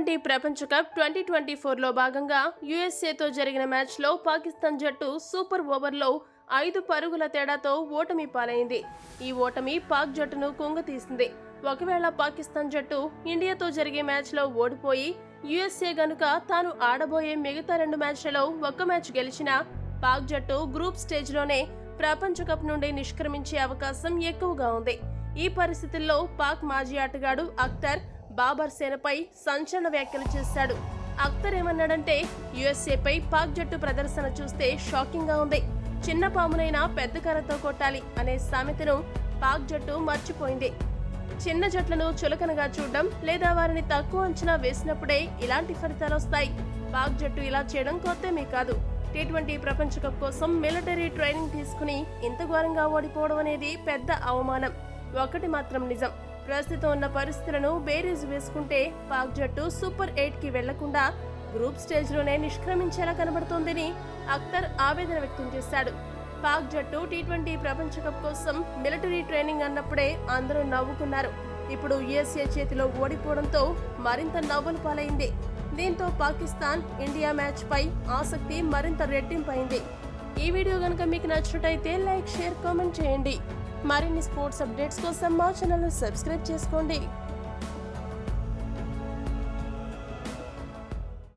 T20 ప్రపంచ cup 2024లో భాగంగా యుఎస్ఏతో జరిగిన మ్యాచ్లో పాకిస్తాన్ జట్టు సూపర్ ఓవర్లో 5 పరుగుల తేడాతో ఓటమి పాలైంది. ఈ ఓటమి పాక్ జట్టును కుంగతీసింది. ఒకవేళ పాకిస్తాన్ జట్టు ఇండియాతో జరిగే మ్యాచ్లో ఓడిపోయి యుఎస్ఏ గనుక తాను ఆడబోయే మిగతా 2 మ్యాచ్లలో ఒక్క మ్యాచ్ గెలిచినా పాక్ జట్టు గ్రూప్ స్టేజ్లోనే ప్రపంచ కప్ నుండి నిష్క్రమించే అవకాశం ఎక్కువగా ఉంది. ఈ పరిస్థితుల్లో పాక్ మాజీ ఆటగాడు అఖ్తర్ బాబర్ సేనపై సంచలన వ్యాఖ్యలు చేశాడు. అఖ్తర్ ఏమన్నాడంటే, యుఎస్ఏపై పాక్ జట్టు ప్రదర్శన చూస్తే షాకింగ్ గా ఉంది. చిన్న పామునైనా పెద్ద కర్రతో కొట్టాలి అనే సామెతను పాక్ జట్టు మర్చిపోయింది. చిన్న జట్లను చులకనగా చూడడం లేదా వారిని తక్కువ అంచనా వేసినప్పుడే ఇలాంటి ఫలితాలు వస్తాయి. పాక్ జట్టు ఇలా చేయడం కొత్తేమీ కాదు. టీ20 ప్రపంచ కప్ కోసం మిలిటరీ ట్రైనింగ్ తీసుకుని ఇంత ఘోరంగా ఓడిపోవడం అనేది పెద్ద అవమానం. ఒకటి మాత్రం నిజం, ప్రస్తుతం ఉన్న పరిస్థితులను బేరీజు వేసుకుంటే పాక్ జట్టు సూపర్ 8కి వెళ్లకుండా గ్రూప్ స్టేజ్లోనే నిష్క్రమించేలా కనబడుతోందని అఖ్తర్ ఆవేదన వ్యక్తం చేశాడు. పాక్ జట్టు టీ20 ప్రపంచ కప్ కోసం మిలిటరీ ట్రైనింగ్ అన్నప్పుడే అందరూ నవ్వుకున్నారు. ఇప్పుడు యుఎస్ఏ చేతిలో ఓడిపోవడంతో మరింత నవ్వులు పాలైంది. దీంతో పాకిస్తాన్ ఇండియా మ్యాచ్ పై ఆసక్తి మరింత రెట్టింపైంది. ఈ వీడియో గనుక మీకు నచ్చినట్టయితే లైక్, షేర్, కామెంట్ చేయండి. మరిన్ని స్పోర్ట్స్ అప్డేట్స్ కోసం మా ఛానల్ ను సబ్స్క్రైబ్ చేసుకోండి.